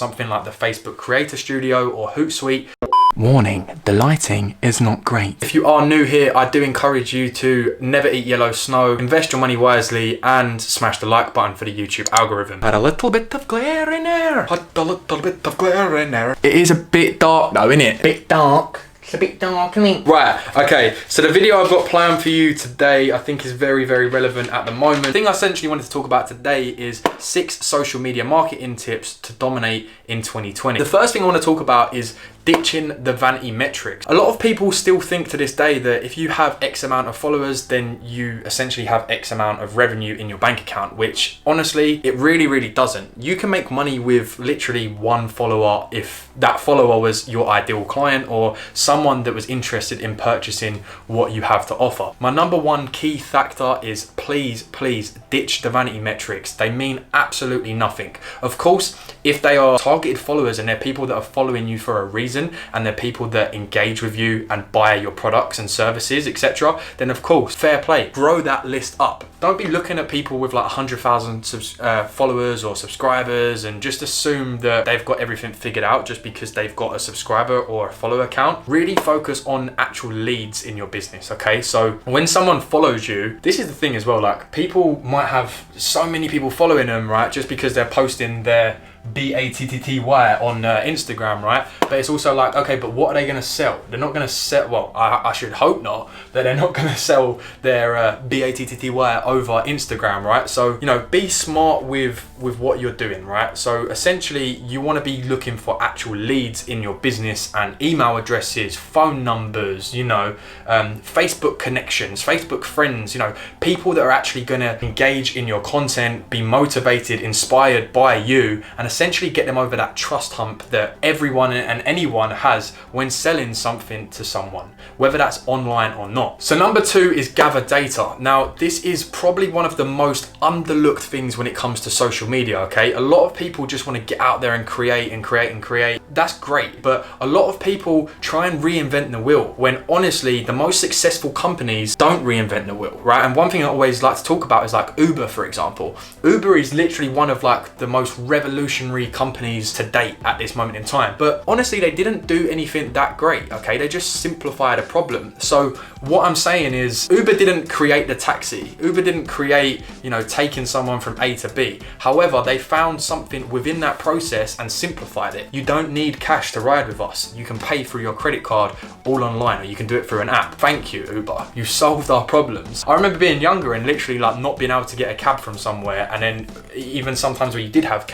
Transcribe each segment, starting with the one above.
something like the Facebook Creator Studio or Hootsuite. Warning, the lighting is not great. If you are new here, I do encourage you to never eat yellow snow, invest your money wisely, and smash the like button for the YouTube algorithm. Had a little bit of glare in there. Had a little bit of glare in there. It is a bit dark though, isn't it? Bit dark. It's a bit dark, isn't it? Right, okay, so the video I've got planned for you today I think is very, very relevant at the moment. The thing I essentially wanted to talk about today is 6 social media marketing tips to dominate in 2020. The first thing I want to talk about is ditching the vanity metrics. A lot of people still think to this day that if you have X amount of followers, then you essentially have X amount of revenue in your bank account, which honestly, it really, really doesn't. You can make money with literally 1 follower if that follower was your ideal client or someone that was interested in purchasing what you have to offer. My number 1 key factor is please ditch the vanity metrics. They mean absolutely nothing. Of course, if they are targeted followers and they're people that are following you for a reason, and they're people that engage with you and buy your products and services, etc., then of course, fair play, grow that list up. Don't be looking at people with like 100,000 followers or subscribers and just assume that they've got everything figured out just because they've got a subscriber or a follower account. Really focus on actual leads in your business, okay? So when someone follows you, this is the thing as well, like people might have so many people following them, right? Just because they're posting their BATTY on Instagram, right? But it's also like, okay, but what are they going to sell? They're not going to sell, well, I should hope not, that they're not going to sell their BATTY over Instagram, right? So, you know, be smart with what you're doing, right? So essentially, you want to be looking for actual leads in your business and email addresses, phone numbers, you know, Facebook connections, Facebook friends, you know, people that are actually going to engage in your content, be motivated, inspired by you, and essentially get them over that trust hump that everyone and anyone has when selling something to someone, whether that's online or not. So number 2 is gather data. Now, this is probably one of the most underlooked things when it comes to social media, okay? A lot of people just want to get out there and create. That's great, but a lot of people try and reinvent the wheel when honestly, the most successful companies don't reinvent the wheel, right? And one thing I always like to talk about is like Uber, for example. Uber is literally one of like the most revolutionary companies to date at this moment in time. But honestly, they didn't do anything that great, okay? They just simplified a problem. So what I'm saying is Uber didn't create the taxi. Uber didn't create, you know, taking someone from A to B. However, they found something within that process and simplified it. You don't need cash to ride with us. You can pay through your credit card all online, or you can do it through an app. Thank you, Uber. You solved our problems. I remember being younger and literally like not being able to get a cab from somewhere, and then even sometimes where you did have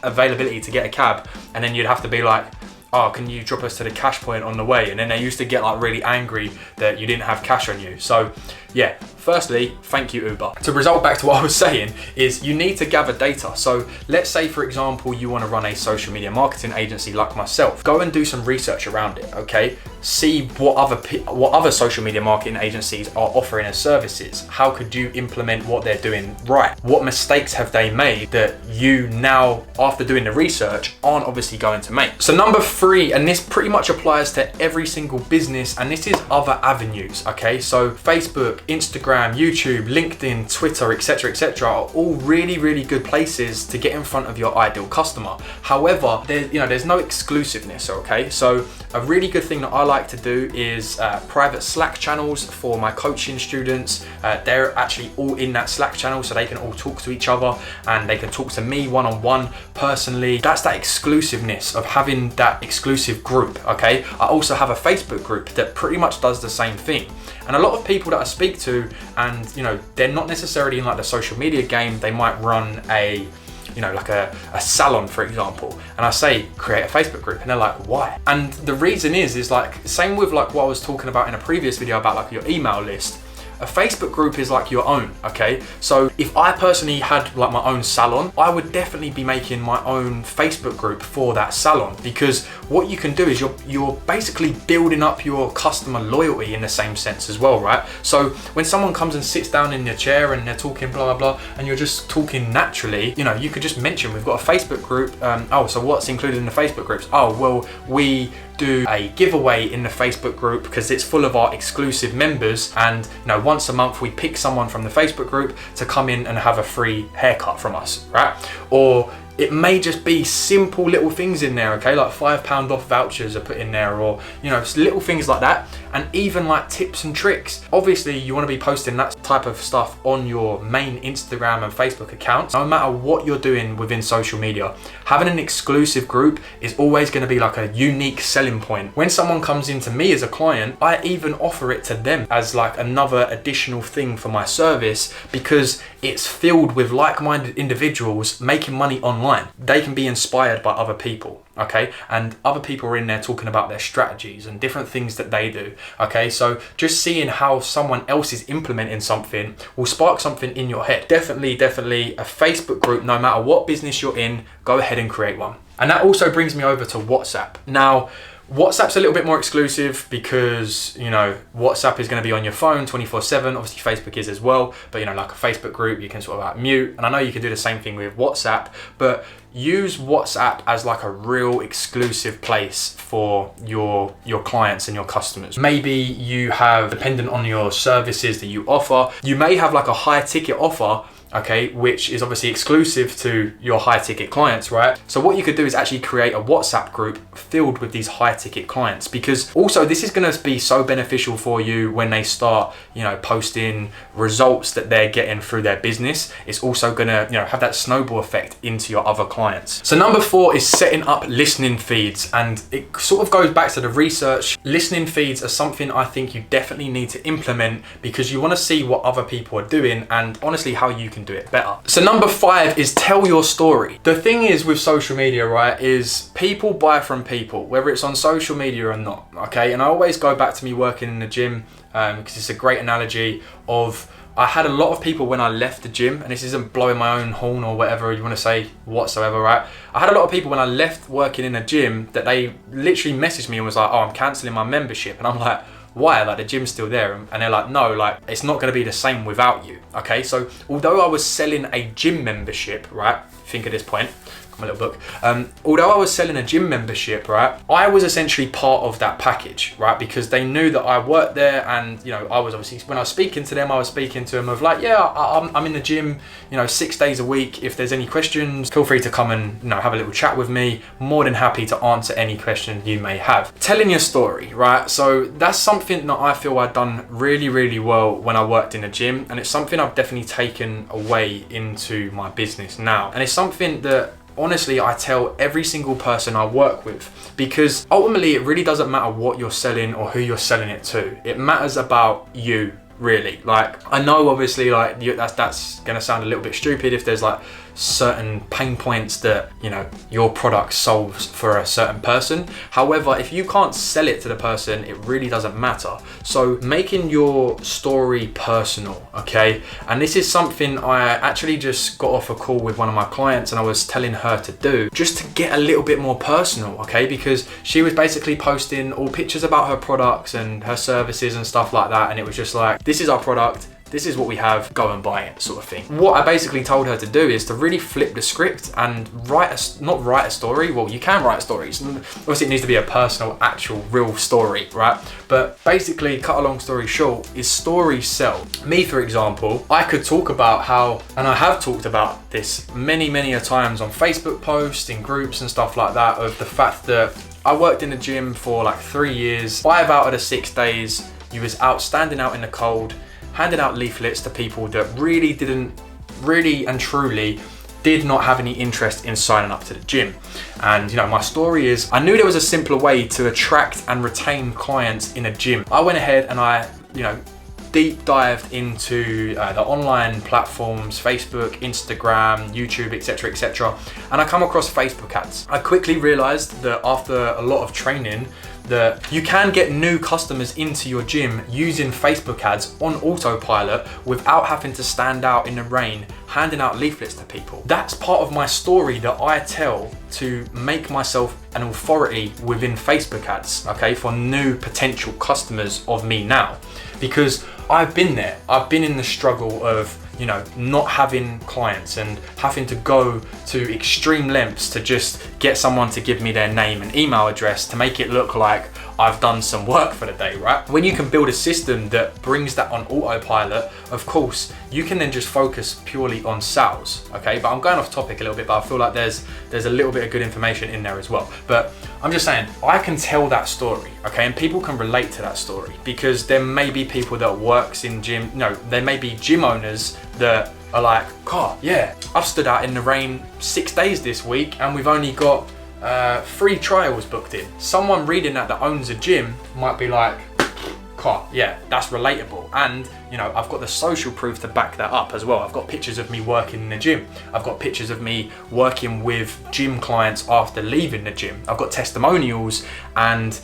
availability to get a cab, and then you'd have to be like, oh, can you drop us to the cash point on the way? And then they used to get like really angry that you didn't have cash on you. So yeah, firstly, thank you, Uber. To result back to what I was saying is you need to gather data. So let's say, for example, you want to run a social media marketing agency like myself. Go and do some research around it, okay? See what other social media marketing agencies are offering as services. How could you implement what they're doing right? What mistakes have they made that you now, after doing the research, aren't obviously going to make? So number 3, and this pretty much applies to every single business, and this is other avenues, okay? So Facebook, Instagram, YouTube, LinkedIn, Twitter, etc., are all really, really good places to get in front of your ideal customer. However, there's no exclusiveness, okay? So a really good thing that I like to do is private Slack channels for my coaching students. They're actually all in that Slack channel, so they can all talk to each other and they can talk to me one-on-one personally. That's that exclusiveness of having that exclusive group, okay? I also have a Facebook group that pretty much does the same thing. And a lot of people that I speak to, and you know, they're not necessarily in like the social media game, they might run a salon, for example, and I say create a Facebook group, and they're like, why? And the reason is like same with like what I was talking about in a previous video about like your email list. A Facebook group is like your own, okay? So if I personally had like my own salon, I would definitely be making my own Facebook group for that salon, because what you can do is you're basically building up your customer loyalty in the same sense as well, right? So when someone comes and sits down in their chair and they're talking blah, blah, blah, and you're just talking naturally, you know, you could just mention, we've got a Facebook group. Oh, so what's included in the Facebook groups? Oh, well, we do a giveaway in the Facebook group because it's full of our exclusive members, and you know, once a month we pick someone from the Facebook group to come in and have a free haircut from us, right? Or it may just be simple little things in there, okay? Like £5 off vouchers are put in there, or, you know, little things like that. And even like tips and tricks. Obviously, you want to be posting that type of stuff on your main Instagram and Facebook accounts. No matter what you're doing within social media, having an exclusive group is always going to be like a unique selling point. When someone comes into me as a client, I even offer it to them as like another additional thing for my service, because it's filled with like-minded individuals making money online. They can be inspired by other people, okay? And other people are in there talking about their strategies and different things that they do, okay? So just seeing how someone else is implementing something will spark something in your head. Definitely a Facebook group, no matter what business you're in, go ahead and create one. And that also brings me over to WhatsApp. Now, WhatsApp's a little bit more exclusive because, you know, WhatsApp is going to be on your phone 24/7. Obviously Facebook is as well, but, you know, like a Facebook group, you can sort of like mute. And I know you can do the same thing with WhatsApp, but use WhatsApp as like a real exclusive place for your clients and your customers. Maybe you have, dependent on your services that you offer, you may have like a high ticket offer, okay, which is obviously exclusive to your high ticket clients, right? So what you could do is actually create a WhatsApp group filled with these high ticket clients, because also this is going to be so beneficial for you when they start, you know, posting results that they're getting through their business. It's also going to, you know, have that snowball effect into your other clients. So number 4 is setting up listening feeds, and it sort of goes back to the research. Listening feeds are something I think you definitely need to implement, because you want to see what other people are doing and honestly how you can do it better. So number 5 is tell your story. The thing is with social media, right, is people buy from people, whether it's on social media or not, okay? And I always go back to me working in the gym, because it's a great analogy of, I had a lot of people when I left the gym, and this isn't blowing my own horn or whatever you want to say whatsoever, right? I had a lot of people when I left working in a gym that they literally messaged me and was like, oh, I'm cancelling my membership. And I'm like, why? Like, the gym's still there. And they're like, no, like, it's not going to be the same without you, okay? So although I was selling a gym membership, right, think at this point, my little book, although I was selling a gym membership, right, I was essentially part of that package, right, because they knew that I worked there. And, you know, I was obviously, when I was speaking to them, I was speaking to them of like, yeah, I'm in the gym, you know, 6 days a week. If there's any questions, feel free to come and, you know, have a little chat with me. More than happy to answer any questions you may have. Telling your story, right? So that's something that I feel I've done really, really well when I worked in the gym, and it's something I've definitely taken away into my business now. And it's something that honestly I tell every single person I work with, because ultimately it really doesn't matter what you're selling or who you're selling it to. It matters about you, really. Like, I know obviously like that's gonna sound a little bit stupid if there's like certain pain points that, you know, your product solves for a certain person. However, if you can't sell it to the person, it really doesn't matter. So making your story personal, okay? And this is something I actually just got off a call with one of my clients, and I was telling her to do, just to get a little bit more personal, okay? Because she was basically posting all pictures about her products and her services and stuff like that, and it was just like, this is our product, this is what we have, go and buy it, sort of thing. What I basically told her to do is to really flip the script and not write a story. Well, you can write stories. Obviously, it needs to be a personal, actual, real story, right? But basically, cut a long story short, is stories sell. Me, for example, I could talk about how, and I have talked about this many, many a times on Facebook posts, in groups and stuff like that, of the fact that I worked in the gym for like 3 years. 5 out of the 6 days, you was standing out in the cold, handing out leaflets to people that really and truly did not have any interest in signing up to the gym. And, you know, my story is, I knew there was a simpler way to attract and retain clients in a gym. I went ahead and I, you know, deep dived into the online platforms, Facebook, Instagram, YouTube, etc., and I come across Facebook ads. I quickly realized that after a lot of training, that you can get new customers into your gym using Facebook ads on autopilot without having to stand out in the rain handing out leaflets to people. That's part of my story that I tell to make myself an authority within Facebook ads, okay, for new potential customers of me now. Because I've been there. I've been in the struggle of, you know, not having clients and having to go to extreme lengths to just get someone to give me their name and email address to make it look like I've done some work for the day, right? When you can build a system that brings that on autopilot, of course, you can then just focus purely on sales, okay? But I'm going off topic a little bit, but I feel like there's a little bit of good information in there as well. But I'm just saying, I can tell that story, okay? And people can relate to that story because there may be people that works in gym, no, there may be gym owners that are like, God, yeah, I've stood out in the rain 6 days this week and we've only got 3 trials booked in. Someone reading that owns a gym might be like, God, yeah, that's relatable. And you know, I've got the social proof to back that up as well. I've got pictures of me working in the gym. I've got pictures of me working with gym clients after leaving the gym. I've got testimonials and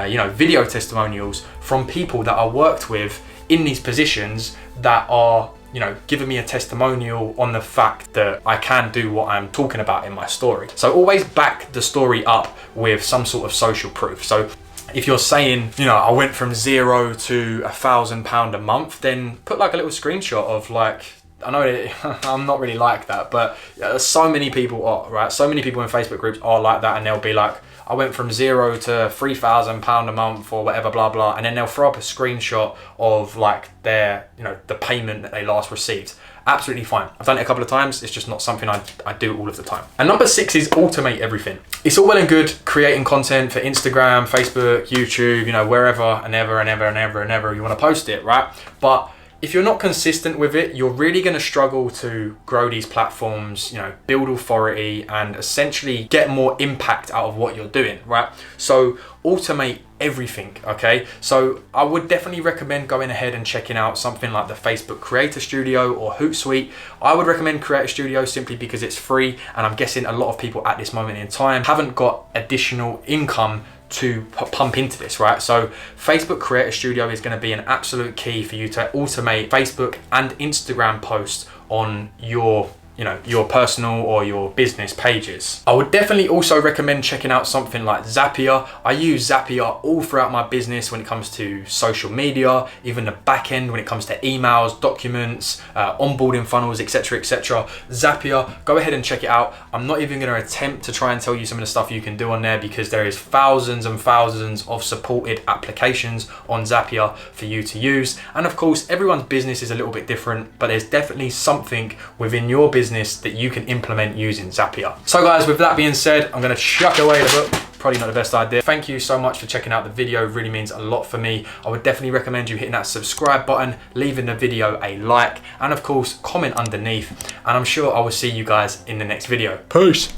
you know, video testimonials from people that I worked with in these positions that are, you know, giving me a testimonial on the fact that I can do what I'm talking about in my story. So always back the story up with some sort of social proof. So if you're saying, you know, I went from 0 to £1,000 a month, then put like a little screenshot of like, I know I'm not really like that, but so many people are, right? So many people in Facebook groups are like that, and they'll be like, I went from 0 to £3,000 a month or whatever, blah, blah. And then they'll throw up a screenshot of like their, you know, the payment that they last received. Absolutely fine. I've done it a couple of times. It's just not something I do all of the time. And number 6 is automate everything. It's all well and good creating content for Instagram, Facebook, YouTube, you know, wherever and ever and ever and ever and ever you want to post it, right? But if you're not consistent with it, you're really going to struggle to grow these platforms, you know, build authority and essentially get more impact out of what you're doing, right? So automate everything, okay? So I would definitely recommend going ahead and checking out something like the Facebook Creator Studio or Hootsuite. I would recommend Creator Studio simply because it's free, and I'm guessing a lot of people at this moment in time haven't got additional income to pump into this, right? So Facebook Creator Studio is going to be an absolute key for you to automate Facebook and Instagram posts on your, you know, your personal or your business pages. I would definitely also recommend checking out something like Zapier. I use Zapier all throughout my business when it comes to social media, even the back end when it comes to emails, documents, onboarding funnels, etc., etc. Zapier, go ahead and check it out. I'm not even going to attempt to try and tell you some of the stuff you can do on there because there is thousands and thousands of supported applications on Zapier for you to use. And of course, everyone's business is a little bit different, but there's definitely something within your business that you can implement using Zapier. So guys, with that being said, I'm going to chuck away the book. Probably not the best idea. Thank you so much for checking out the video. It really means a lot for me. I would definitely recommend you hitting that subscribe button, leaving the video a like, and of course, comment underneath. And I'm sure I will see you guys in the next video. Peace.